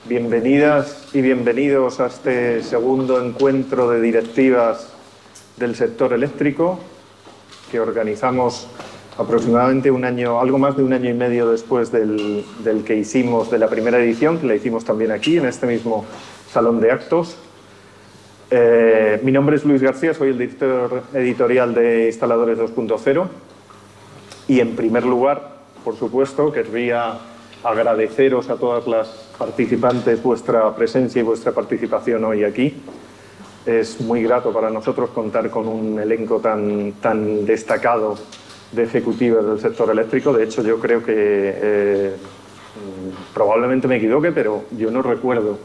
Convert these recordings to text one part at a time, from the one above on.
Bienvenidas y bienvenidos a este segundo encuentro de directivas del sector eléctrico que organizamos aproximadamente un año, algo más de un año y medio después del que hicimos de la primera edición, que la hicimos también aquí, en este mismo salón de actos. Mi nombre es Luis García, soy el director editorial de Instaladores 2.0 y, en primer lugar, por supuesto, querría agradeceros a todas las participantes vuestra presencia y vuestra participación hoy aquí. Es muy grato para nosotros contar con un elenco tan destacado de ejecutivas del sector eléctrico. De hecho, yo creo que probablemente me equivoque, pero yo no recuerdo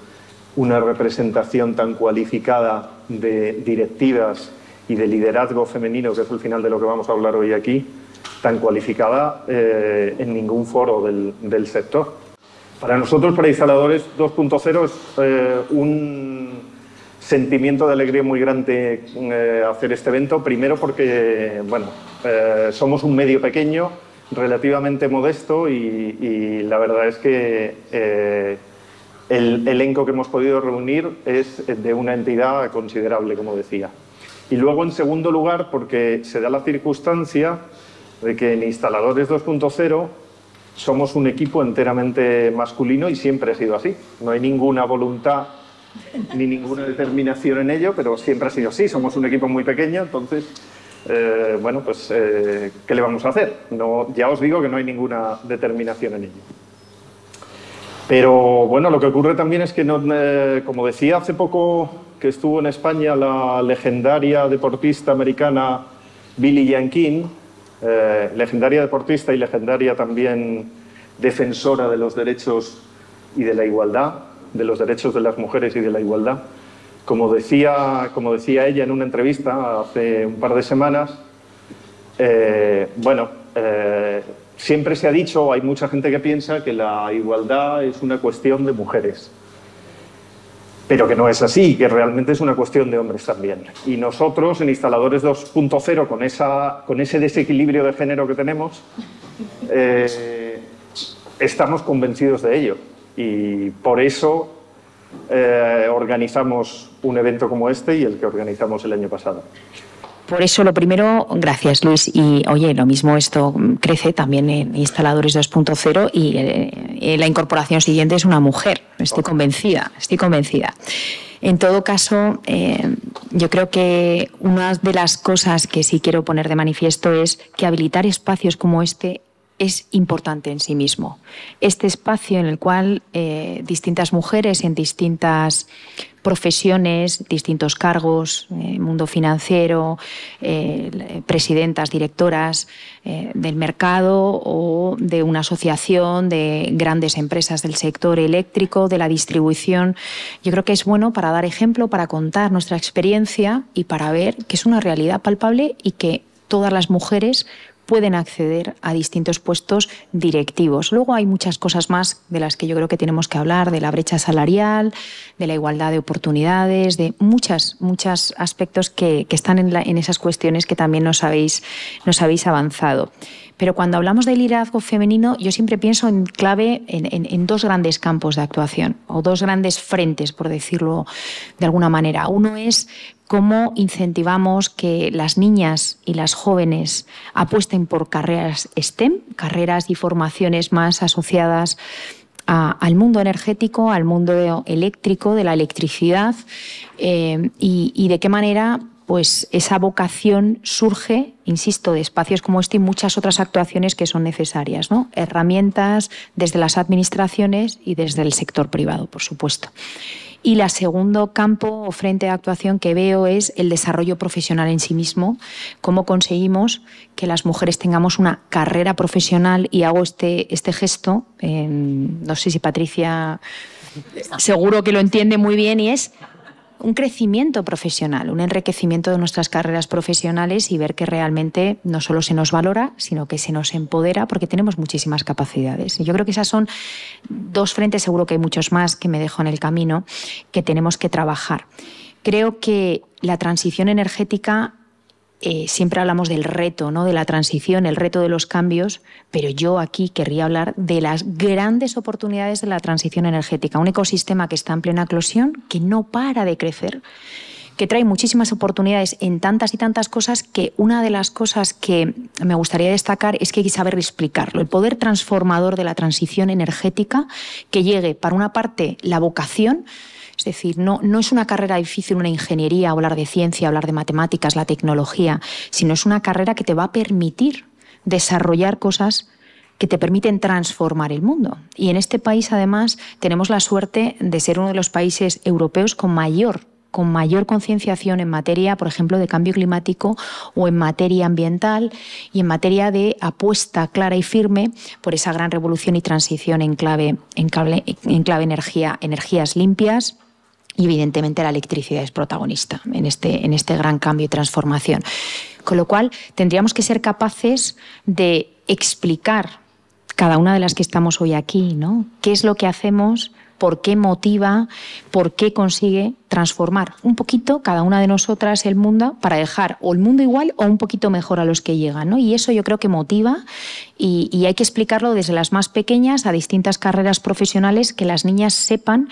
una representación tan cualificada de directivas y de liderazgo femenino, que es el final de lo que vamos a hablar hoy aquí, tan cualificada en ningún foro del sector. Para nosotros, para Instaladores 2.0, es un sentimiento de alegría muy grande hacer este evento. Primero porque, bueno, somos un medio pequeño, relativamente modesto y la verdad es que el elenco que hemos podido reunir es de una entidad considerable, como decía. Y luego, en segundo lugar, porque se da la circunstancia de que en Instaladores 2.0 somos un equipo enteramente masculino y siempre ha sido así. No hay ninguna voluntad ni ninguna determinación en ello, pero siempre ha sido así. Somos un equipo muy pequeño, entonces, bueno, pues, ¿qué le vamos a hacer? No, ya os digo que no hay ninguna determinación en ello. Pero, bueno, lo que ocurre también es que, como decía hace poco que estuvo en España la legendaria deportista americana Billie Jean King, legendaria deportista y legendaria también defensora de los derechos y de la igualdad, de los derechos de las mujeres y de la igualdad. Como decía ella en una entrevista hace un par de semanas, siempre se ha dicho, hay mucha gente que piensa que la igualdad es una cuestión de mujeres, pero que no es así, que realmente es una cuestión de hombres también. Y nosotros, en Instaladores 2.0, con ese desequilibrio de género que tenemos, estamos convencidos de ello. Y por eso organizamos un evento como este y el que organizamos el año pasado. Por eso, lo primero, gracias, Luis. Y, oye, lo mismo, esto crece también en Instaladores 2.0 y la incorporación siguiente es una mujer. Estoy convencida, estoy convencida. En todo caso, yo creo que una de las cosas que sí quiero poner de manifiesto es que habilitar espacios como este es importante en sí mismo. Este espacio en el cual distintas mujeres en distintas profesiones, distintos cargos, mundo financiero, presidentas, directoras del mercado o de una asociación de grandes empresas del sector eléctrico, de la distribución. Yo creo que es bueno para dar ejemplo, para contar nuestra experiencia y para ver que es una realidad palpable y que todas las mujeres pueden acceder a distintos puestos directivos. Luego hay muchas cosas más de las que yo creo que tenemos que hablar, de la brecha salarial, de la igualdad de oportunidades, de muchos aspectos que están en esas cuestiones que también nos habéis avanzado. Pero cuando hablamos de liderazgo femenino, yo siempre pienso en clave en dos grandes campos de actuación, o dos grandes frentes, por decirlo de alguna manera. Uno es cómo incentivamos que las niñas y las jóvenes apuesten por carreras STEM, carreras y formaciones más asociadas al mundo energético, al mundo eléctrico, de la electricidad, y de qué manera pues esa vocación surge, insisto, de espacios como este y muchas otras actuaciones que son necesarias, ¿no? Herramientas desde las administraciones y desde el sector privado, por supuesto. Y el segundo campo o frente de actuación que veo es el desarrollo profesional en sí mismo, cómo conseguimos que las mujeres tengamos una carrera profesional, y hago este gesto, no sé si Patricia seguro que lo entiende muy bien, y es un crecimiento profesional, un enriquecimiento de nuestras carreras profesionales y ver que realmente no solo se nos valora, sino que se nos empodera porque tenemos muchísimas capacidades. Y yo creo que esas son dos frentes, seguro que hay muchos más que me dejo en el camino, que tenemos que trabajar. Creo que la transición energética siempre hablamos del reto, ¿no?, de la transición, el reto de los cambios, pero yo aquí querría hablar de las grandes oportunidades de la transición energética. Un ecosistema que está en plena eclosión, que no para de crecer, que trae muchísimas oportunidades en tantas y tantas cosas, que una de las cosas que me gustaría destacar es que hay que saber explicarlo. El poder transformador de la transición energética, que llegue, para una parte, la vocación. Es decir, no es una carrera difícil, una ingeniería, hablar de ciencia, hablar de matemáticas, la tecnología, sino es una carrera que te va a permitir desarrollar cosas que te permiten transformar el mundo. Y en este país, además, tenemos la suerte de ser uno de los países europeos con mayor concienciación en materia, por ejemplo, de cambio climático o en materia ambiental y en materia de apuesta clara y firme por esa gran revolución y transición en clave energías limpias. Y evidentemente la electricidad es protagonista en este gran cambio y transformación. Con lo cual tendríamos que ser capaces de explicar, cada una de las que estamos hoy aquí, ¿no?, qué es lo que hacemos, por qué motiva, por qué consigue transformar un poquito cada una de nosotras el mundo para dejar o el mundo igual o un poquito mejor a los que llegan, ¿no? Y eso yo creo que motiva y hay que explicarlo desde las más pequeñas a distintas carreras profesionales, que las niñas sepan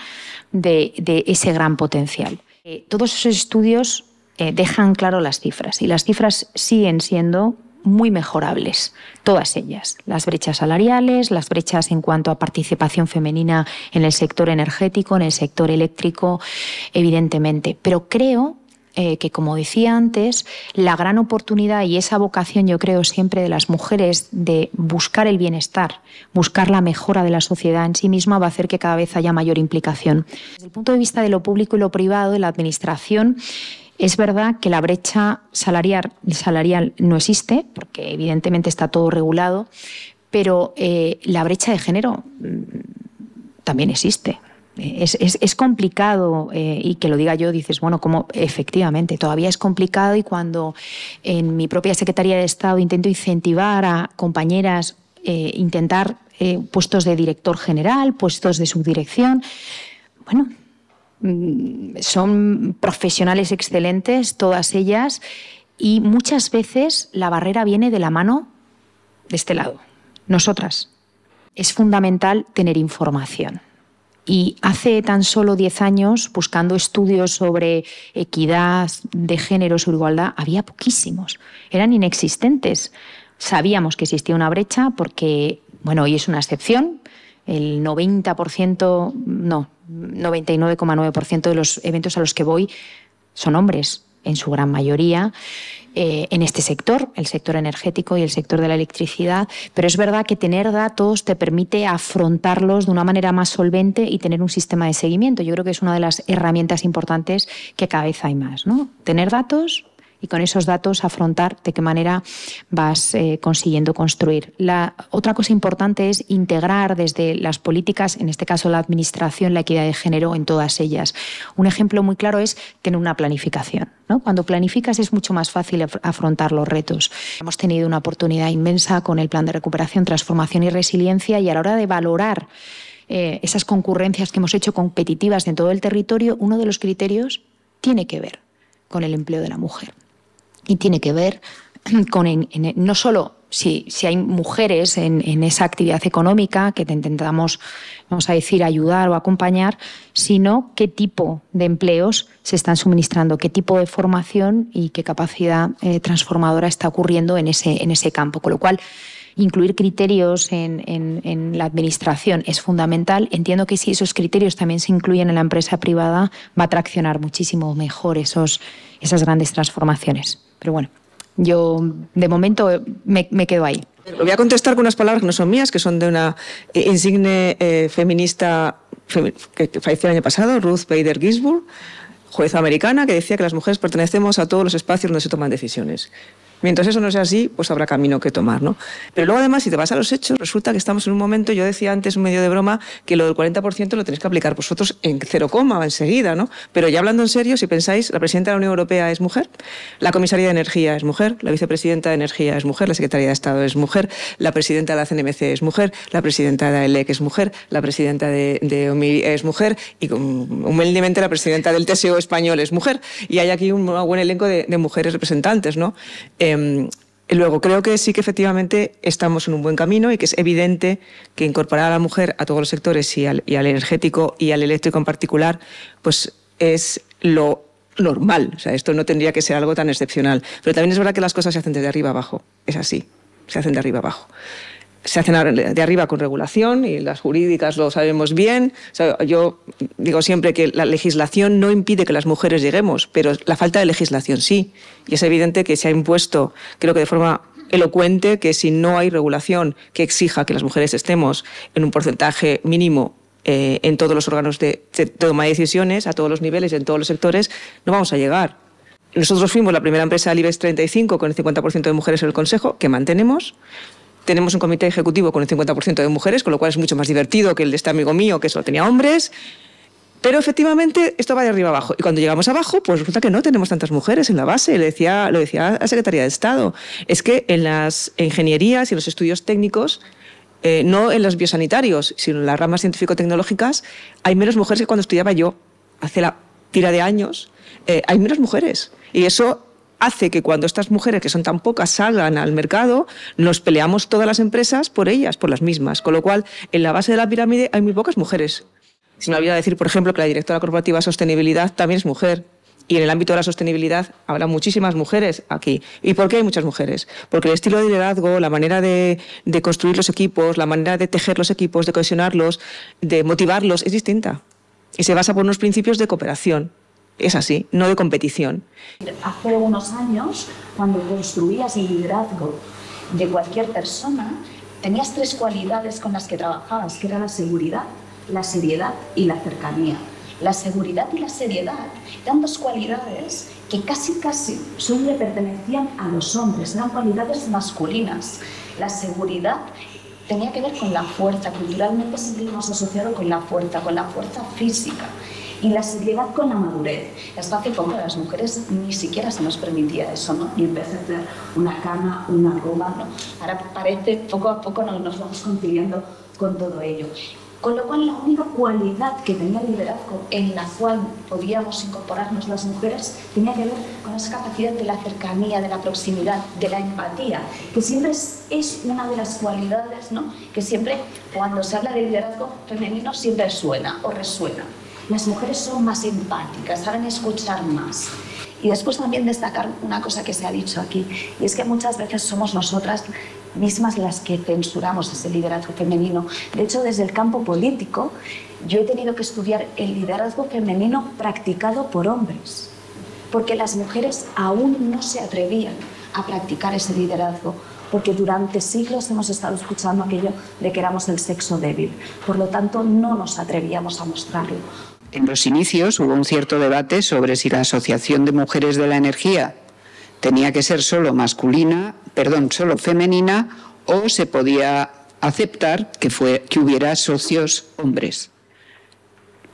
de ese gran potencial. Todos esos estudios dejan claro las cifras, y las cifras siguen siendo muy mejorables, todas ellas. Las brechas salariales, las brechas en cuanto a participación femenina en el sector energético, en el sector eléctrico, evidentemente. Pero creo que, como decía antes, la gran oportunidad y esa vocación, yo creo, siempre de las mujeres de buscar el bienestar, buscar la mejora de la sociedad en sí misma, va a hacer que cada vez haya mayor implicación. Desde el punto de vista de lo público y lo privado, de la administración, es verdad que la brecha salarial no existe, porque evidentemente está todo regulado, pero la brecha de género también existe. Es complicado, y que lo diga yo, dices, bueno, como efectivamente, todavía es complicado, y cuando en mi propia Secretaría de Estado intento incentivar a compañeras, intentar puestos de director general, puestos de subdirección, bueno, son profesionales excelentes, todas ellas, y muchas veces la barrera viene de la mano de este lado, nosotras. Es fundamental tener información. Y hace tan solo 10 años, buscando estudios sobre equidad de género, sobre igualdad, había poquísimos, eran inexistentes. Sabíamos que existía una brecha porque, bueno, hoy es una excepción. El 90%, no, 99,9% de los eventos a los que voy son hombres, en su gran mayoría, en este sector, el sector energético y el sector de la electricidad. Pero es verdad que tener datos te permite afrontarlos de una manera más solvente y tener un sistema de seguimiento. Yo creo que es una de las herramientas importantes que cada vez hay más, ¿no? Tener datos y con esos datos afrontar de qué manera vas consiguiendo construir. La otra cosa importante es integrar desde las políticas, en este caso la administración, la equidad de género en todas ellas. Un ejemplo muy claro es tener una planificación, ¿no? Cuando planificas es mucho más fácil afrontar los retos. Hemos tenido una oportunidad inmensa con el Plan de Recuperación, Transformación y Resiliencia, y a la hora de valorar esas concurrencias que hemos hecho competitivas en todo el territorio, uno de los criterios tiene que ver con el empleo de la mujer. Y tiene que ver con no solo si hay mujeres en esa actividad económica que te intentamos, vamos a decir, ayudar o acompañar, sino qué tipo de empleos se están suministrando, qué tipo de formación y qué capacidad transformadora está ocurriendo en ese campo. Con lo cual, incluir criterios en la administración es fundamental. Entiendo que si esos criterios también se incluyen en la empresa privada, va a traccionar muchísimo mejor esas grandes transformaciones. Pero bueno, yo de momento me quedo ahí. Lo voy a contestar con unas palabras que no son mías, que son de una insigne feminista que falleció el año pasado, Ruth Bader Ginsburg, jueza americana, que decía que las mujeres pertenecemos a todos los espacios donde se toman decisiones. Mientras eso no sea así, pues habrá camino que tomar, ¿no? Pero luego, además, si te vas a los hechos, resulta que estamos en un momento, yo decía antes, medio de broma, que lo del 40% lo tenéis que aplicar vosotros en 0, enseguida, ¿no? Pero ya hablando en serio, si pensáis, la presidenta de la Unión Europea es mujer, la comisaria de Energía es mujer, la vicepresidenta de Energía es mujer, la secretaria de Estado es mujer, la presidenta de la CNMC es mujer, la presidenta de AELEC es mujer, la presidenta de OMI es mujer y, humildemente, la presidenta del TSO español es mujer. Y hay aquí un buen elenco de mujeres representantes, ¿no? Luego, creo que sí que efectivamente estamos en un buen camino y que es evidente que incorporar a la mujer a todos los sectores y al energético y al eléctrico en particular, pues es lo normal. O sea, esto no tendría que ser algo tan excepcional. Pero también es verdad que las cosas se hacen desde arriba abajo. Es así, se hacen de arriba abajo. Se hacen de arriba con regulación y las jurídicas lo sabemos bien. O sea, yo digo siempre que la legislación no impide que las mujeres lleguemos, pero la falta de legislación sí. Y es evidente que se ha impuesto, creo que de forma elocuente, que si no hay regulación que exija que las mujeres estemos en un porcentaje mínimo en todos los órganos de toma de decisiones, a todos los niveles, en todos los sectores, no vamos a llegar. Nosotros fuimos la primera empresa del IBEX 35 con el 50% de mujeres en el Consejo, que mantenemos. Tenemos un comité ejecutivo con el 50% de mujeres, con lo cual es mucho más divertido que el de este amigo mío, que solo tenía hombres. Pero efectivamente esto va de arriba abajo. Y cuando llegamos abajo, pues resulta que no tenemos tantas mujeres en la base. Lo decía la Secretaría de Estado. Es que en las ingenierías y en los estudios técnicos, no en los biosanitarios, sino en las ramas científico-tecnológicas, hay menos mujeres que cuando estudiaba yo, hace la tira de años. Hay menos mujeres. Y eso hace que cuando estas mujeres, que son tan pocas, salgan al mercado, nos peleamos todas las empresas por ellas, por las mismas. Con lo cual, en la base de la pirámide hay muy pocas mujeres. Se me olvida decir, por ejemplo, que la directora corporativa de sostenibilidad también es mujer. Y en el ámbito de la sostenibilidad habrá muchísimas mujeres aquí. ¿Y por qué hay muchas mujeres? Porque el estilo de liderazgo, la manera de construir los equipos, la manera de tejer los equipos, de cohesionarlos, de motivarlos, es distinta. Y se basa por unos principios de cooperación. Es así, no de competición. Hace unos años, cuando construías el liderazgo de cualquier persona, tenías 3 cualidades con las que trabajabas, que era la seguridad, la seriedad y la cercanía. La seguridad y la seriedad eran 2 cualidades que casi solo le pertenecían a los hombres, eran cualidades masculinas. La seguridad tenía que ver con la fuerza, culturalmente siempre lo hemos asociado con la fuerza física. Y la seriedad con la madurez. Hasta hace poco a las mujeres ni siquiera se nos permitía eso, ¿no? Y en vez de hacer una cama, una goma, ¿no? Ahora parece, poco a poco nos vamos conciliando con todo ello. Con lo cual, la única cualidad que tenía el liderazgo en la cual podíamos incorporarnos las mujeres tenía que ver con esa capacidad de la cercanía, de la proximidad, de la empatía, que siempre es una de las cualidades, ¿no? Que siempre, cuando se habla de liderazgo femenino, siempre suena o resuena. Las mujeres son más empáticas, saben escuchar más. Y después también destacar una cosa que se ha dicho aquí, y es que muchas veces somos nosotras mismas las que censuramos ese liderazgo femenino. De hecho, desde el campo político, yo he tenido que estudiar el liderazgo femenino practicado por hombres, porque las mujeres aún no se atrevían a practicar ese liderazgo, porque durante siglos hemos estado escuchando aquello de que éramos el sexo débil. Por lo tanto, no nos atrevíamos a mostrarlo. En los inicios hubo un cierto debate sobre si la Asociación de Mujeres de la Energía tenía que ser solo femenina, o se podía aceptar que hubiera socios hombres.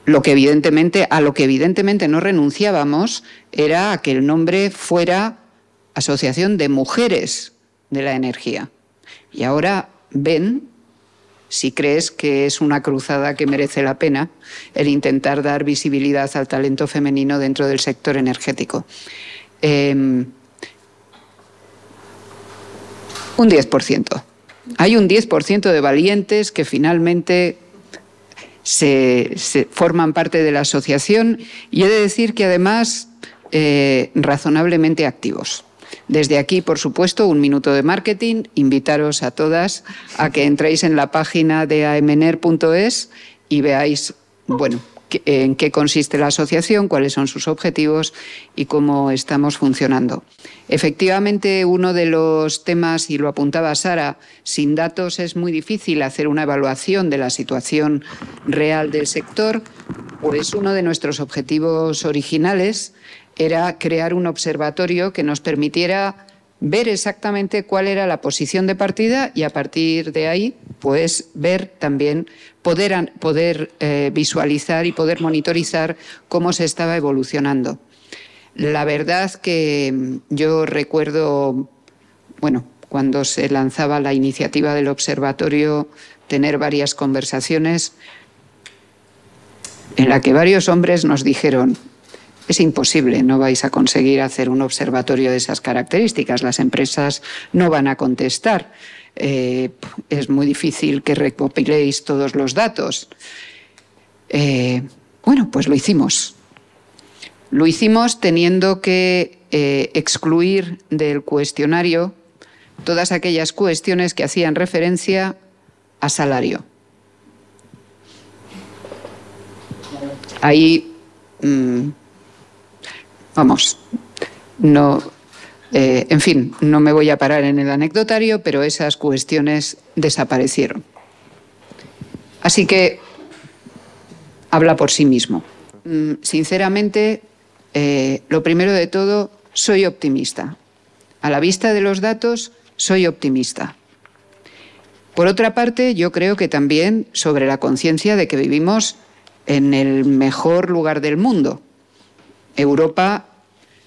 A lo que evidentemente no renunciábamos era a que el nombre fuera Asociación de Mujeres de la Energía. Y ahora ven, si crees que es una cruzada que merece la pena, el intentar dar visibilidad al talento femenino dentro del sector energético. Un 10%. Hay un 10% de valientes que finalmente se forman parte de la asociación, y he de decir que además razonablemente activos. Desde aquí, por supuesto, un minuto de marketing. Invitaros a todas a que entréis en la página de amner.es y veáis, en qué consiste la asociación, cuáles son sus objetivos y cómo estamos funcionando. Efectivamente, uno de los temas, y lo apuntaba Sara, sin datos es muy difícil hacer una evaluación de la situación real del sector, pues uno de nuestros objetivos originales era crear un observatorio que nos permitiera ver exactamente cuál era la posición de partida y a partir de ahí pues ver también, poder visualizar y poder monitorizar cómo se estaba evolucionando. La verdad que yo recuerdo, bueno, cuando se lanzaba la iniciativa del observatorio, tener varias conversaciones en la que varios hombres nos dijeron: es imposible, no vais a conseguir hacer un observatorio de esas características, las empresas no van a contestar, es muy difícil que recopiléis todos los datos. Bueno, pues lo hicimos. Lo hicimos teniendo que excluir del cuestionario todas aquellas cuestiones que hacían referencia a salario. Ahí, vamos, no, en fin, no me voy a parar en el anecdotario, pero esas cuestiones desaparecieron. Así que habla por sí mismo. Sinceramente, lo primero de todo, soy optimista. A la vista de los datos, soy optimista. Por otra parte, yo creo que también sobre la conciencia de que vivimos en el mejor lugar del mundo. Europa,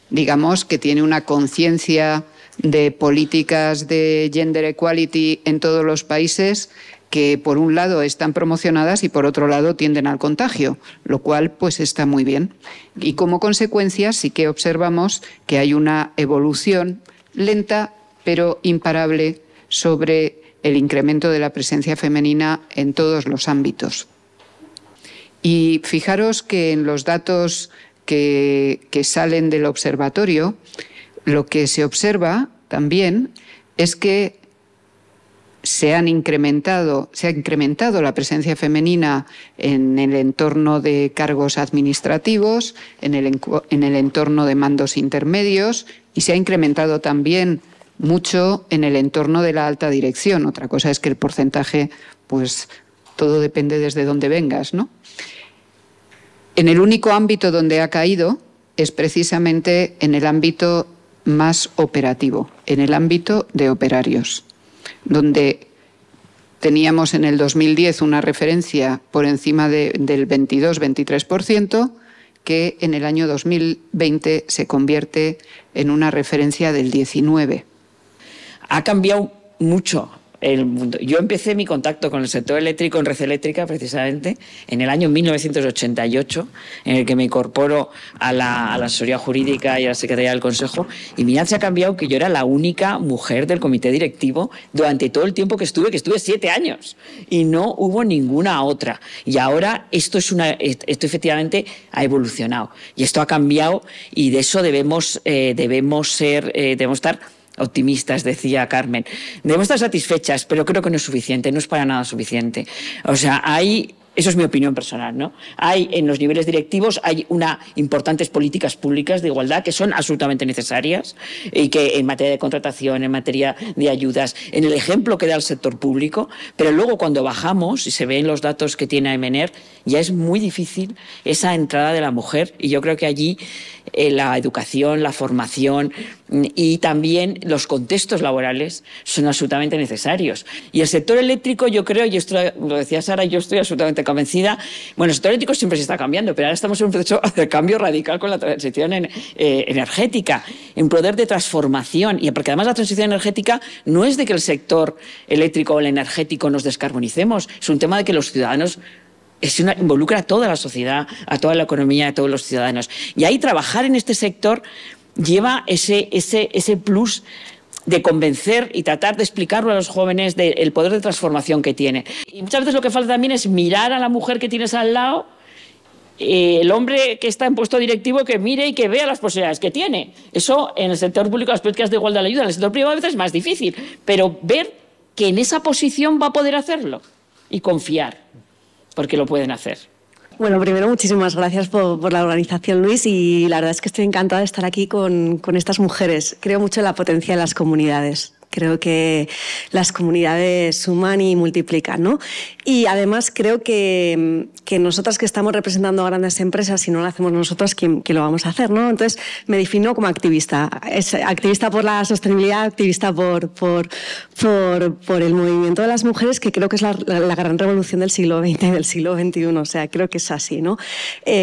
digamos que tiene una conciencia de políticas de gender equality en todos los países que por un lado están promocionadas y por otro lado tienden al contagio, lo cual pues está muy bien. Y como consecuencia sí que observamos que hay una evolución lenta pero imparable sobre el incremento de la presencia femenina en todos los ámbitos. Y fijaros que en los datos que salen del observatorio, lo que se observa también es que se ha incrementado la presencia femenina en el entorno de cargos administrativos, en el entorno de mandos intermedios, y se ha incrementado también mucho en el entorno de la alta dirección. Otra cosa es que el porcentaje, pues todo depende desde dónde vengas, ¿no? En el único ámbito donde ha caído es precisamente en el ámbito más operativo, en el ámbito de operarios, donde teníamos en el 2010 una referencia por encima del 22-23%, que en el año 2020 se convierte en una referencia del 19%. Ha cambiado mucho el mundo. Yo empecé mi contacto con el sector eléctrico en Red Eléctrica precisamente en el año 1988, en el que me incorporo a la asesoría jurídica y a la Secretaría del Consejo, y mirad, se ha cambiado que yo era la única mujer del comité directivo durante todo el tiempo que estuve 7 años, y no hubo ninguna otra. Y ahora esto efectivamente ha evolucionado y esto ha cambiado, y de eso debemos estar optimistas, decía Carmen. Debemos estar satisfechas, pero creo que no es suficiente, no es para nada suficiente. O sea, eso es mi opinión personal, ¿no? En los niveles directivos hay importantes políticas públicas de igualdad que son absolutamente necesarias, y que en materia de contratación, en materia de ayudas, en el ejemplo que da el sector público, pero luego cuando bajamos y se ven los datos que tiene AEMENER, ya es muy difícil esa entrada de la mujer, y yo creo que allí la educación, la formación y también los contextos laborales son absolutamente necesarios. Y el sector eléctrico, yo creo, y esto lo decía Sara, yo estoy absolutamente convencida, bueno, el sector eléctrico siempre se está cambiando, pero ahora estamos en un proceso de cambio radical con la transición energética, en poder de transformación, y porque además la transición energética no es de que el sector eléctrico o el energético nos descarbonicemos, es un tema de que los ciudadanos involucra a toda la sociedad, a toda la economía, a todos los ciudadanos. Y ahí trabajar en este sector lleva ese plus de convencer y tratar de explicarlo a los jóvenes del poder de transformación que tiene. Y muchas veces lo que falta también es mirar a la mujer que tienes al lado, el hombre que está en puesto directivo, que mire y que vea las posibilidades que tiene. Eso en el sector público, las políticas de igualdad le ayudan. En el sector privado a veces es más difícil, pero ver que en esa posición va a poder hacerlo y confiar, porque lo pueden hacer. Bueno, primero, muchísimas gracias por la organización, Luis, y la verdad es que estoy encantada de estar aquí con estas mujeres. Creo mucho en la potencia de las comunidades. Creo que las comunidades suman y multiplican, ¿no? Y además creo que nosotras que estamos representando a grandes empresas, si no lo hacemos nosotras, ¿quién lo vamos a hacer, ¿no? Entonces me defino como activista. Es activista por la sostenibilidad, activista por el movimiento de las mujeres, que creo que es la gran revolución del siglo XX y del siglo XXI. O sea, creo que es así, ¿no?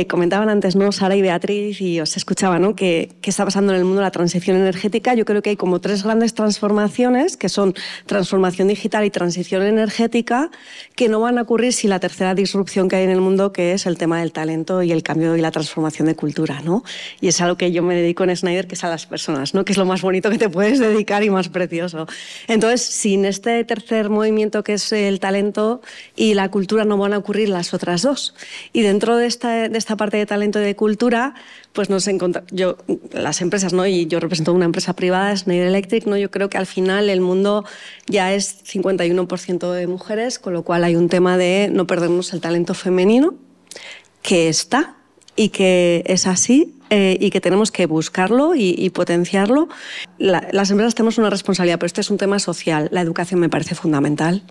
Comentaban antes, ¿no? Sara y Beatriz, y os escuchaba, ¿no? ¿Qué está pasando en el mundo de la transición energética? Yo creo que hay como 3 grandes transformaciones, que son transformación digital y transición energética, que no van a ocurrir sin la tercera disrupción que hay en el mundo, que es el tema del talento y el cambio y la transformación de cultura, ¿no? Y es a lo que yo me dedico en Schneider, que es a las personas, ¿no? Que es lo más bonito que te puedes dedicar y más precioso. Entonces, sin este tercer movimiento, que es el talento y la cultura, no van a ocurrir las otras 2. Y dentro de esta parte de talento y de cultura, pues nos encontramos, las empresas, ¿no? Y yo represento una empresa privada, Schneider Electric, ¿no? Yo creo que al final el mundo ya es 51% de mujeres, con lo cual hay un tema de no perdernos el talento femenino, que está y que es así, y que tenemos que buscarlo y potenciarlo. Las empresas tenemos una responsabilidad, pero este es un tema social. La educación me parece fundamental.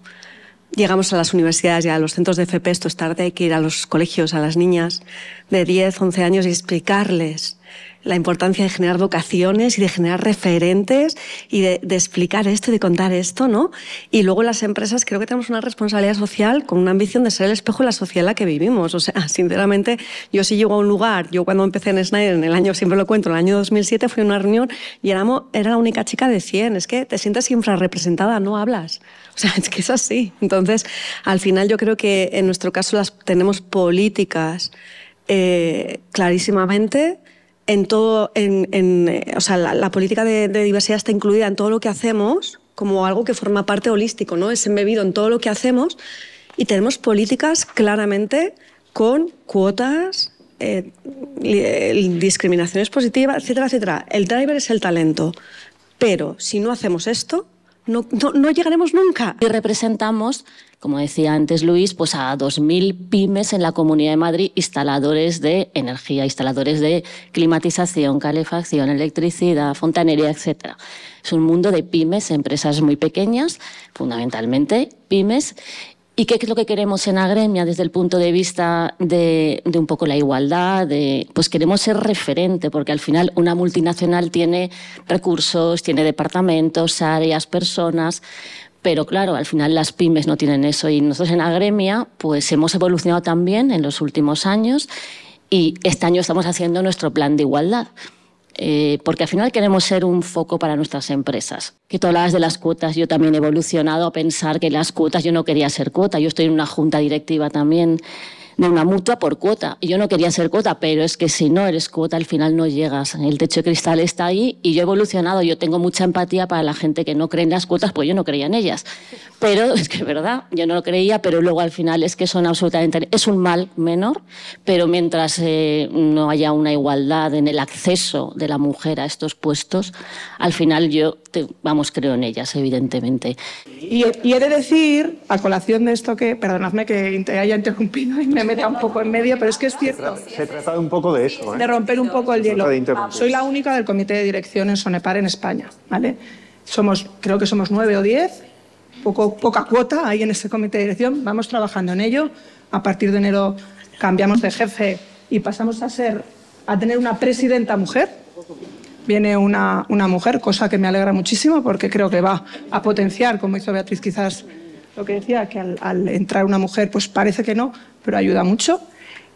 Llegamos a las universidades y a los centros de FP, esto es tarde, hay que ir a los colegios, a las niñas de 10, 11 años y explicarles la importancia de generar vocaciones y de generar referentes y de explicar esto y de contar esto, ¿no? Y luego las empresas creo que tenemos una responsabilidad social con una ambición de ser el espejo de la sociedad en la que vivimos. O sea, sinceramente, yo sí llego a un lugar, yo cuando empecé en Schneider, en el año, siempre lo cuento, en el año 2007 fui a una reunión y era la única chica de 100. Es que te sientes infrarrepresentada, no hablas. O sea, es que es así. Entonces, al final yo creo que en nuestro caso tenemos políticas clarísimamente en todo, o sea, la política de diversidad está incluida en todo lo que hacemos como algo que forma parte holístico, ¿no? Es embebido en todo lo que hacemos y tenemos políticas claramente con cuotas, discriminaciones positivas, etcétera, etcétera. El driver es el talento, pero si no hacemos esto, no llegaremos nunca. Y representamos, como decía antes Luis, pues a 2.000 pymes en la Comunidad de Madrid, instaladores de energía, instaladores de climatización, calefacción, electricidad, fontanería, etc. Es un mundo de pymes, empresas muy pequeñas, fundamentalmente pymes. ¿Y qué es lo que queremos en Agremia desde el punto de vista de un poco la igualdad? Pues queremos ser referente, porque al final una multinacional tiene recursos, tiene departamentos, áreas, personas, pero claro, al final las pymes no tienen eso y nosotros en Agremia pues hemos evolucionado también en los últimos años y este año estamos haciendo nuestro plan de igualdad. Porque al final queremos ser un foco para nuestras empresas. Que tú hablabas de las cuotas, yo también he evolucionado a pensar que las cuotas, yo no quería ser cuota, yo estoy en una junta directiva también de una mutua por cuota, y yo no quería ser cuota, pero es que si no eres cuota al final no llegas, el techo de cristal está ahí y yo he evolucionado, yo tengo mucha empatía para la gente que no cree en las cuotas, pues yo no creía en ellas, pero es que es verdad, yo no lo creía, pero luego al final es que son absolutamente, es un mal menor, pero mientras no haya una igualdad en el acceso de la mujer a estos puestos, al final yo, creo en ellas, evidentemente. Y he de decir, a colación de esto que, perdonadme que te haya interrumpido y me meta un poco en medio, pero es que es cierto. Se trata un poco de eso, ¿eh? De romper un poco el hielo. Soy la única del comité de dirección en Sonepar en España, ¿vale? Creo que somos 9 o 10, poca cuota ahí en ese comité de dirección, vamos trabajando en ello. A partir de enero cambiamos de jefe y pasamos a tener una presidenta mujer. Viene una mujer, cosa que me alegra muchísimo porque creo que va a potenciar, como hizo Beatriz quizás, lo que decía, que al entrar una mujer pues parece que no, pero ayuda mucho.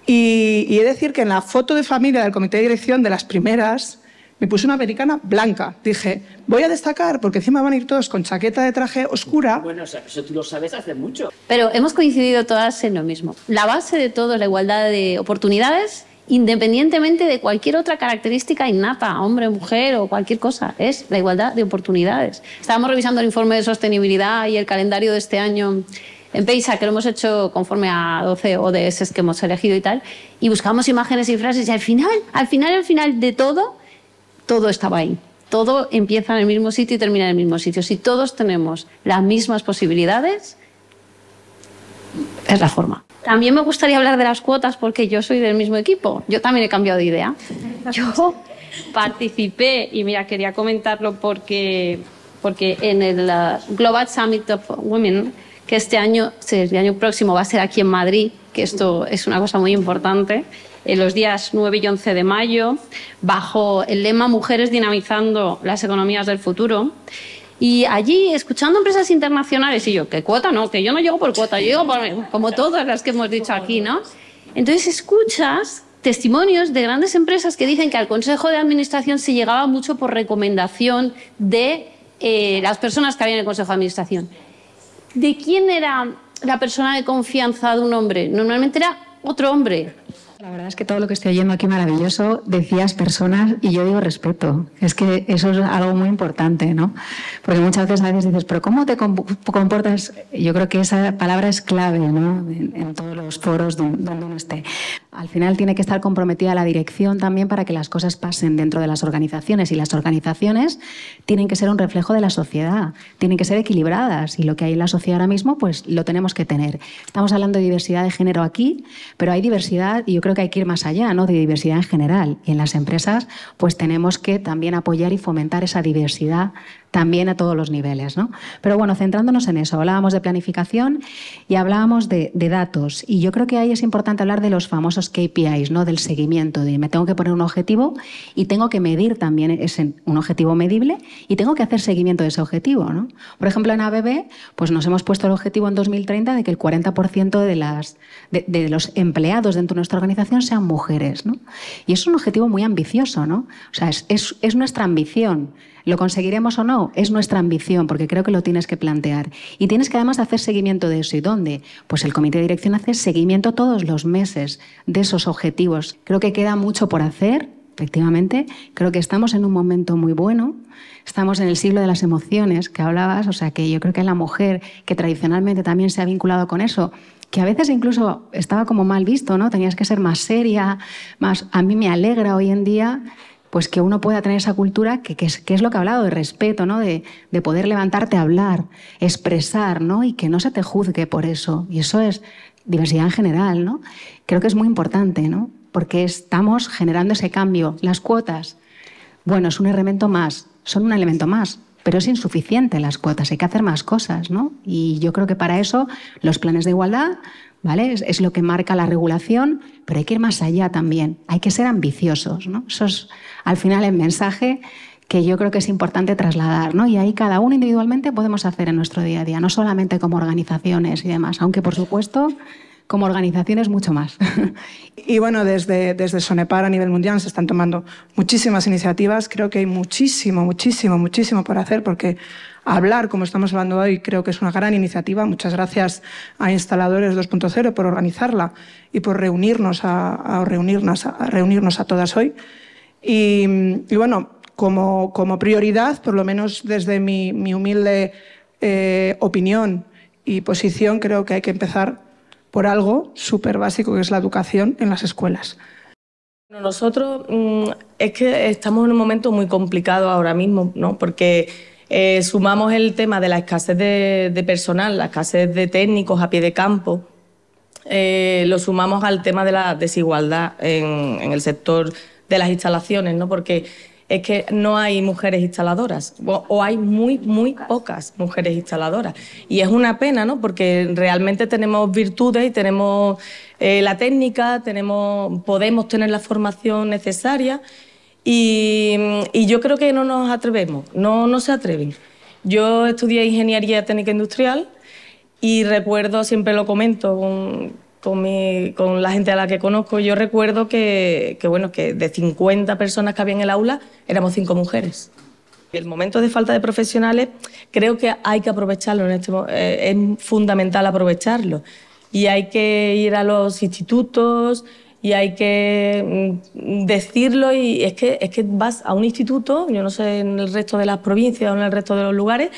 Y he de decir que en la foto de familia del comité de dirección, de las primeras, me puse una americana blanca. Dije, voy a destacar porque encima van a ir todos con chaqueta de traje oscura. Bueno, o sea, eso tú lo sabes hace mucho. Pero hemos coincidido todas en lo mismo. La base de todo es la igualdad de oportunidades, independientemente de cualquier otra característica innata, hombre, mujer o cualquier cosa, es la igualdad de oportunidades. Estábamos revisando el informe de sostenibilidad y el calendario de este año en PEISA, que lo hemos hecho conforme a 12 ODS que hemos elegido y tal, y buscamos imágenes y frases y al final de todo estaba ahí. Todo empieza en el mismo sitio y termina en el mismo sitio. Si todos tenemos las mismas posibilidades, es la forma. También me gustaría hablar de las cuotas porque yo soy del mismo equipo. Yo también he cambiado de idea. Yo participé, y mira, quería comentarlo porque porque en el Global Summit of Women, que el año próximo va a ser aquí en Madrid, que esto es una cosa muy importante, en los días 9 y 11 de mayo, bajo el lema Mujeres dinamizando las economías del futuro. Y allí, escuchando empresas internacionales, y yo, ¿qué cuota? No, que yo no llego por cuota, yo llego por, como todas las que hemos dicho aquí, ¿no? Entonces escuchas testimonios de grandes empresas que dicen que al Consejo de Administración se llegaba mucho por recomendación de las personas que había en el Consejo de Administración. ¿De quién era la persona de confianza de un hombre? Normalmente era otro hombre. La verdad es que todo lo que estoy oyendo aquí maravilloso, decías personas y yo digo respeto. Es que eso es algo muy importante, ¿no? Porque muchas veces dices, pero ¿cómo te comportas? Yo creo que esa palabra es clave, ¿no? En todos los foros donde uno esté. Al final tiene que estar comprometida la dirección también para que las cosas pasen dentro de las organizaciones, y las organizaciones tienen que ser un reflejo de la sociedad, tienen que ser equilibradas, y lo que hay en la sociedad ahora mismo pues lo tenemos que tener. Estamos hablando de diversidad de género aquí, pero hay diversidad, y yo creo que hay que ir más allá, ¿no? De diversidad en general, y en las empresas pues tenemos que también apoyar y fomentar esa diversidad también a todos los niveles, ¿no? Pero bueno, centrándonos en eso, hablábamos de planificación y hablábamos de datos, y yo creo que ahí es importante hablar de los famosos KPIs, ¿no? Del seguimiento, de me tengo que poner un objetivo y tengo que medir también un objetivo medible, y tengo que hacer seguimiento de ese objetivo, ¿no? Por ejemplo, en ABB pues nos hemos puesto el objetivo en 2030 de que el 40% de los empleados dentro de nuestra organización sean mujeres, ¿no? Y es un objetivo muy ambicioso, ¿no? O sea, es nuestra ambición. ¿Lo conseguiremos o no? Es nuestra ambición, porque creo que lo tienes que plantear. Y tienes que además hacer seguimiento de eso. ¿Y dónde? Pues el comité de dirección hace seguimiento todos los meses de esos objetivos. Creo que queda mucho por hacer, efectivamente. Creo que estamos en un momento muy bueno. Estamos en el siglo de las emociones, que hablabas. O sea, que yo creo que la mujer, que tradicionalmente también se ha vinculado con eso, que a veces incluso estaba como mal visto, ¿no? Tenías que ser más seria, más... A mí me alegra hoy en día pues que uno pueda tener esa cultura que es lo que he hablado, de respeto, ¿no? De poder levantarte a hablar, expresar, ¿no? Y que no se te juzgue por eso. Y eso es diversidad en general, ¿no? Creo que es muy importante, ¿no? Porque estamos generando ese cambio. Las cuotas, bueno, es un elemento más, son un elemento más, pero es insuficiente las cuotas, hay que hacer más cosas, ¿no? Y yo creo que para eso los planes de igualdad, ¿vale? Es lo que marca la regulación, pero hay que ir más allá también, hay que ser ambiciosos, ¿no? Eso es al final el mensaje que yo creo que es importante trasladar, ¿no? Y ahí cada uno individualmente podemos hacer en nuestro día a día, no solamente como organizaciones y demás, aunque por supuesto como organizaciones mucho más. Y bueno, desde Sonepar a nivel mundial se están tomando muchísimas iniciativas. Creo que hay muchísimo por hacer, porque hablar, como estamos hablando hoy, creo que es una gran iniciativa. Muchas gracias a Instaladores 2.0 por organizarla y por reunirnos a todas hoy. Y bueno, como prioridad, por lo menos desde mi humilde opinión y posición, creo que hay que empezar por algo súper básico, que es la educación en las escuelas. Nosotros es que estamos en un momento muy complicado ahora mismo, ¿no? Porque sumamos el tema de la escasez de personal, la escasez de técnicos a pie de campo, lo sumamos al tema de la desigualdad en el sector de las instalaciones, ¿no? Porque es que no hay mujeres instaladoras, o hay muy pocas mujeres instaladoras. Y es una pena, ¿no? Porque realmente tenemos virtudes y tenemos la técnica, podemos tener la formación necesaria, y yo creo que no nos atrevemos, no se atreven. Yo estudié Ingeniería Técnica Industrial y recuerdo, siempre lo comento con la gente a la que conozco, yo recuerdo que de 50 personas que había en el aula, éramos 5 mujeres. El momento de falta de profesionales creo que hay que aprovecharlo, es fundamental aprovecharlo. Y hay que ir a los institutos y hay que decirlo, y es que vas a un instituto, yo no sé en el resto de las provincias o en el resto de los lugares,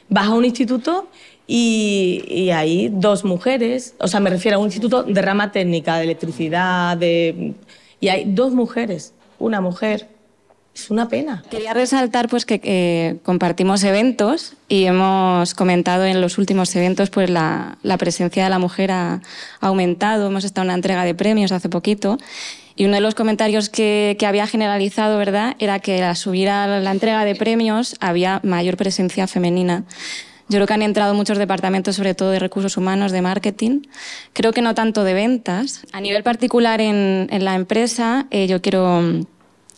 vas a un instituto y hay 2 mujeres, o sea, me refiero a un instituto de rama técnica, de electricidad, y hay 2 mujeres, una mujer Es una pena. Quería resaltar pues que compartimos eventos y hemos comentado en los últimos eventos pues la presencia de la mujer ha aumentado. Hemos estado en una entrega de premios hace poquito y uno de los comentarios que había generalizado, ¿verdad?, era que al subir a la entrega de premios había mayor presencia femenina. Yo creo que han entrado muchos departamentos, sobre todo de recursos humanos, de marketing. Creo que no tanto de ventas. A nivel particular en la empresa, yo quiero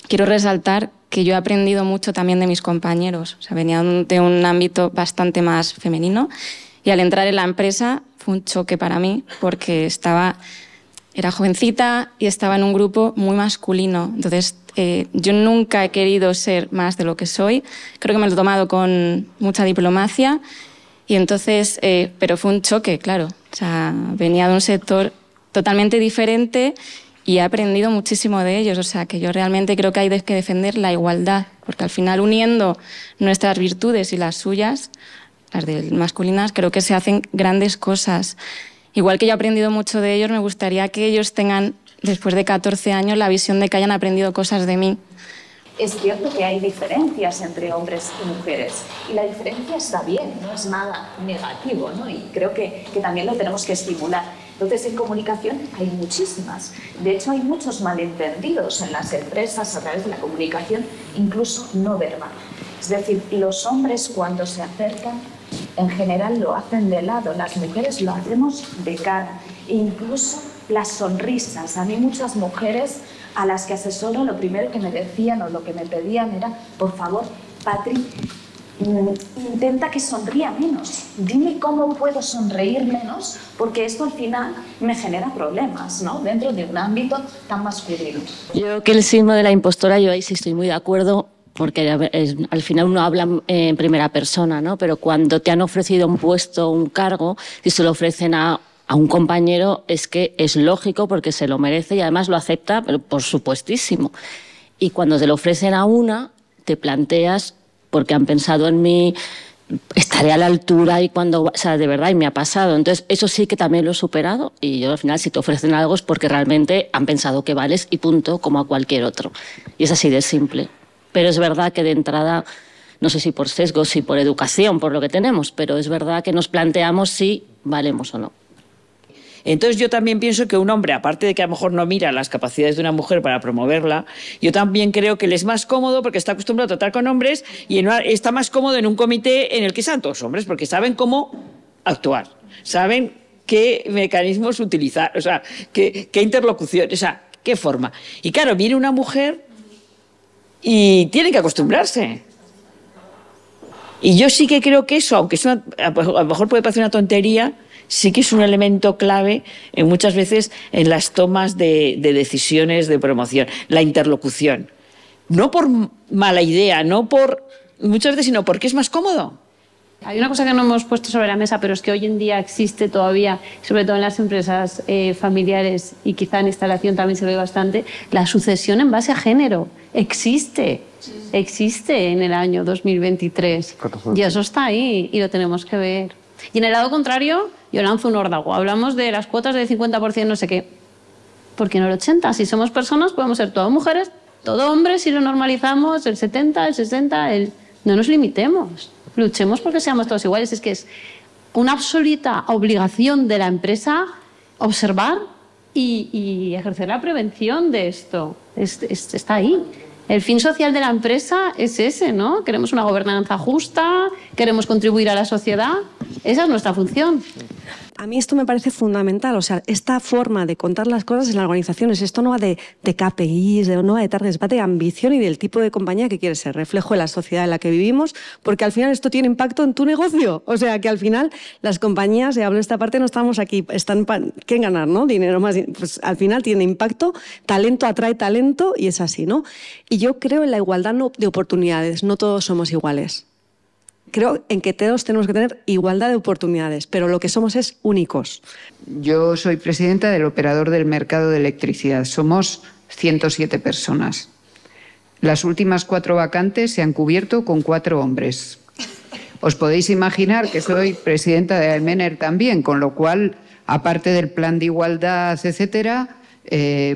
resaltar que yo he aprendido mucho también de mis compañeros. O sea, venía de un ámbito bastante más femenino y al entrar en la empresa fue un choque para mí porque era jovencita y estaba en un grupo muy masculino. Entonces, yo nunca he querido ser más de lo que soy. Creo que me lo he tomado con mucha diplomacia y entonces, pero fue un choque, claro. O sea, venía de un sector totalmente diferente y he aprendido muchísimo de ellos. O sea, que yo realmente creo que hay que defender la igualdad, porque al final uniendo nuestras virtudes y las suyas, las de masculinas, creo que se hacen grandes cosas. Igual que yo he aprendido mucho de ellos, me gustaría que ellos tengan, después de 14 años, la visión de que hayan aprendido cosas de mí. Es cierto que hay diferencias entre hombres y mujeres y la diferencia está bien, no es nada negativo, ¿no? Y creo que también lo tenemos que estimular. Entonces, en comunicación hay muchísimas. De hecho, hay muchos malentendidos en las empresas a través de la comunicación, incluso no verbal. Es decir, los hombres cuando se acercan, en general lo hacen de lado, las mujeres lo hacemos de cara. E incluso las sonrisas. A mí muchas mujeres a las que asesoro lo primero que me decían o lo que me pedían era, por favor, Patri, intenta que sonría menos. Dime cómo puedo sonreír menos, porque esto al final me genera problemas, ¿no?, dentro de un ámbito tan masculino. Yo creo que el síndrome de la impostora, yo ahí sí estoy muy de acuerdo, porque al final uno habla en primera persona, ¿no? Pero cuando te han ofrecido un puesto, un cargo, y se lo ofrecen a un compañero, es que es lógico porque se lo merece y además lo acepta, pero por supuestísimo. Y cuando te lo ofrecen a una, te planteas, porque han pensado en mí, estaré a la altura y cuando, o sea, de verdad, y me ha pasado. Entonces, eso sí que también lo he superado y yo al final si te ofrecen algo es porque realmente han pensado que vales y punto, como a cualquier otro. Y es así de simple. Pero es verdad que de entrada, no sé si por sesgo, si por educación, por lo que tenemos, pero es verdad que nos planteamos si valemos o no. Entonces yo también pienso que un hombre, aparte de que a lo mejor no mira las capacidades de una mujer para promoverla, yo también creo que él es más cómodo porque está acostumbrado a tratar con hombres y está más cómodo en un comité en el que sean todos hombres, porque saben cómo actuar, saben qué mecanismos utilizar, o sea, qué interlocución, o sea, qué forma. Y claro, viene una mujer y tiene que acostumbrarse. Y yo sí que creo que eso, aunque a lo mejor puede parecer una tontería, sí que es un elemento clave muchas veces en las tomas de decisiones de promoción, la interlocución. No por mala idea, no por muchas veces, sino porque es más cómodo. Hay una cosa que no hemos puesto sobre la mesa, pero es que hoy en día existe todavía, sobre todo en las empresas familiares y quizá en instalación también se ve bastante, la sucesión en base a género. Existe en el año 2023 y eso está ahí y lo tenemos que ver. Y en el lado contrario, yo lanzo un órdago. Hablamos de las cuotas del 50%, no sé qué. ¿Por qué no el 80%? Si somos personas, podemos ser todo mujeres, todo hombres, si lo normalizamos, el 70%, el 60%, no nos limitemos. Luchemos porque seamos todos iguales. Es que es una absoluta obligación de la empresa observar y ejercer la prevención de esto. Está ahí. El fin social de la empresa es ese, ¿no? Queremos una gobernanza justa, queremos contribuir a la sociedad. Esa es nuestra función. A mí esto me parece fundamental, o sea, esta forma de contar las cosas en las organizaciones, esto no va de KPIs, no va de targets, va de ambición y del tipo de compañía que quieres ser, reflejo de la sociedad en la que vivimos, porque al final esto tiene impacto en tu negocio, o sea, que al final las compañías, y hablo de esta parte, no estamos aquí, están ¿qué ganar, no? Dinero más, pues al final tiene impacto, talento atrae talento y es así, ¿no? Y yo creo en la igualdad de oportunidades, no todos somos iguales. Creo en que todos tenemos que tener igualdad de oportunidades, pero lo que somos es únicos. Yo soy presidenta del operador del mercado de electricidad. Somos 107 personas. Las últimas 4 vacantes se han cubierto con 4 hombres. Os podéis imaginar que soy presidenta de Almener también, con lo cual, aparte del plan de igualdad, etcétera,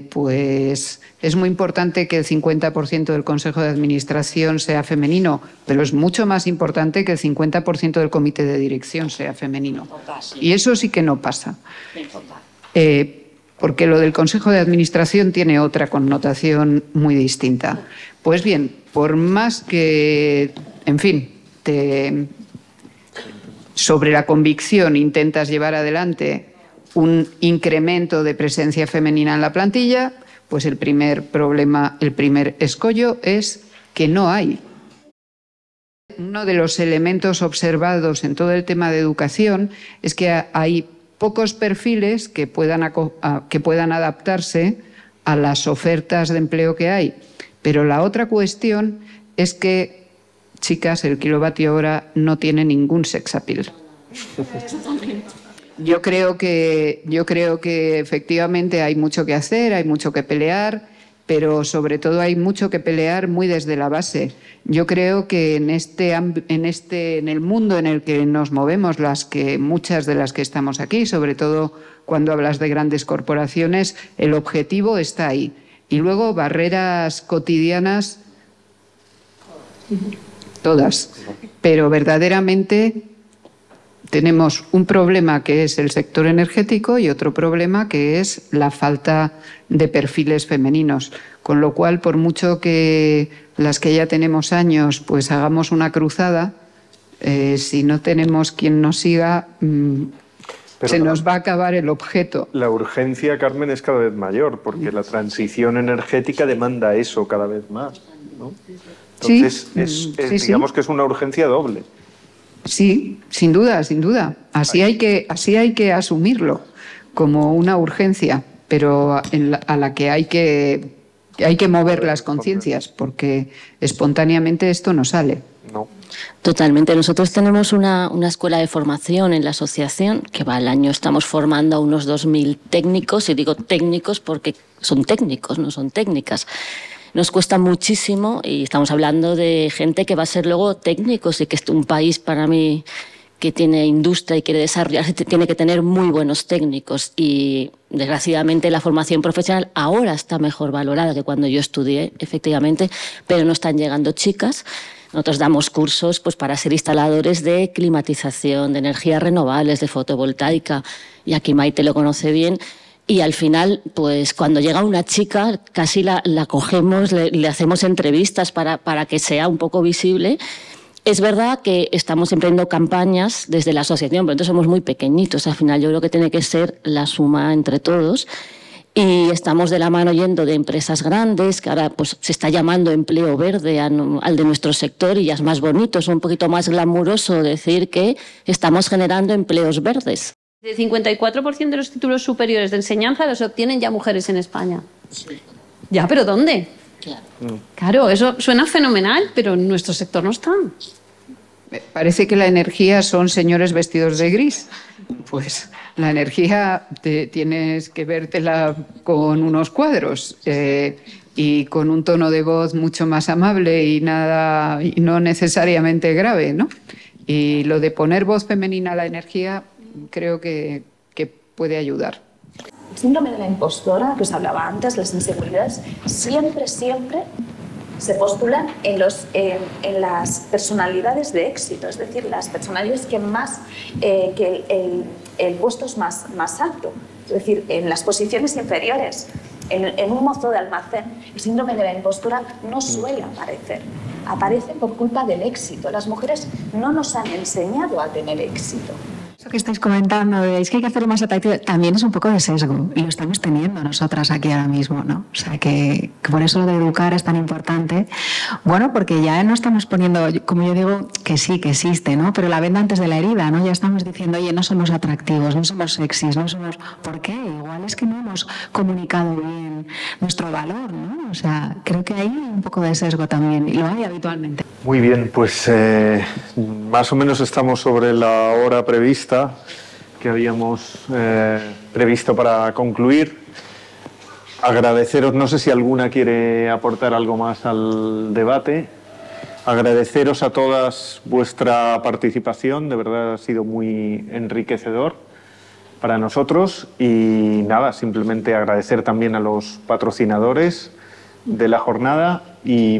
pues es muy importante que el 50% del Consejo de Administración sea femenino, pero es mucho más importante que el 50% del Comité de Dirección sea femenino. Y eso sí que no pasa. Porque lo del Consejo de Administración tiene otra connotación muy distinta. Pues bien, por más que, en fin, sobre la convicción intentas llevar adelante un incremento de presencia femenina en la plantilla, pues el primer problema, el primer escollo es que no hay. Uno de los elementos observados en todo el tema de educación es que hay pocos perfiles que puedan adaptarse a las ofertas de empleo que hay. Pero la otra cuestión es que, chicas, el kilovatio hora no tiene ningún sex appeal. Yo creo que efectivamente hay mucho que hacer, hay mucho que pelear, pero sobre todo hay mucho que pelear muy desde la base. Yo creo que en el mundo en el que nos movemos, muchas de las que estamos aquí, sobre todo cuando hablas de grandes corporaciones, el objetivo está ahí. Y luego barreras cotidianas, todas. Pero verdaderamente tenemos un problema que es el sector energético y otro problema que es la falta de perfiles femeninos. Con lo cual, por mucho que las que ya tenemos años, pues hagamos una cruzada, si no tenemos quien nos siga, se nos va a acabar el objeto. La urgencia, Carmen, es cada vez mayor, porque la transición energética demanda eso cada vez más, ¿no? Entonces, digamos que es una urgencia doble. Sí, sin duda, sin duda. Así hay que asumirlo como una urgencia, pero a la que hay que mover las conciencias, porque espontáneamente esto no sale. No. Totalmente. Nosotros tenemos una escuela de formación en la asociación que va al año. Estamos formando a unos 2.000 técnicos, y digo técnicos porque son técnicos, no son técnicas. Nos cuesta muchísimo y estamos hablando de gente que va a ser luego técnicos, y que es un país para mí que tiene industria y quiere desarrollarse, tiene que tener muy buenos técnicos, y desgraciadamente la formación profesional ahora está mejor valorada que cuando yo estudié, efectivamente, pero no están llegando chicas. Nosotros damos cursos pues, para ser instaladores de climatización, de energías renovables, de fotovoltaica, y aquí Maite lo conoce bien. Y al final, pues cuando llega una chica, casi la cogemos, le hacemos entrevistas para que sea un poco visible. Es verdad que estamos emprendiendo campañas desde la asociación, pero entonces somos muy pequeñitos. Al final yo creo que tiene que ser la suma entre todos. Y estamos de la mano yendo de empresas grandes, que ahora pues, se está llamando empleo verde al de nuestro sector, y ya es más bonito, es un poquito más glamuroso decir que estamos generando empleos verdes. El 54% de los títulos superiores de enseñanza los obtienen ya mujeres en España. Sí. Ya, ¿pero dónde? Claro, eso suena fenomenal, pero en nuestro sector no están. Parece que la energía son señores vestidos de gris. Pues la energía tienes que vértela con unos cuadros y con un tono de voz mucho más amable y no necesariamente grave, ¿no? Y lo de poner voz femenina a la energía creo que puede ayudar. El síndrome de la impostora, que os hablaba antes, las inseguridades, siempre se postulan en las personalidades de éxito, es decir, las personalidades que el puesto es más alto, es decir, en las posiciones inferiores. En un mozo de almacén, el síndrome de la impostura no suele aparecer. Aparece por culpa del éxito. Las mujeres no nos han enseñado a tener éxito. Eso que estáis comentando, es que hay que hacerlo más atractivo, también es un poco de sesgo, y lo estamos teniendo nosotras aquí ahora mismo, ¿no? O sea, que por eso lo de educar es tan importante. Bueno, porque ya no estamos poniendo, como yo digo, que sí, que existe, ¿no? Pero la venda antes de la herida, ¿no? Ya estamos diciendo, oye, no somos atractivos, no somos sexys, no somos... ¿Por qué? Igual es que no hemos comunicado bien nuestro valor, ¿no? O sea, creo que hay un poco de sesgo también, y lo hay habitualmente. Muy bien, pues más o menos estamos sobre la hora prevista que habíamos previsto para concluir. Agradeceros, no sé si alguna quiere aportar algo más al debate. Agradeceros a todas vuestra participación, de verdad ha sido muy enriquecedor. para nosotros. Y nada, simplemente agradecer también a los patrocinadores de la jornada y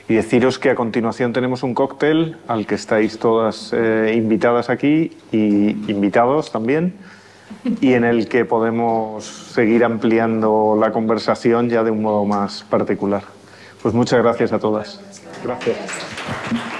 deciros que a continuación tenemos un cóctel al que estáis todas invitadas aquí y invitados también, y en el que podemos seguir ampliando la conversación ya de un modo más particular. Pues muchas gracias a todas. Gracias.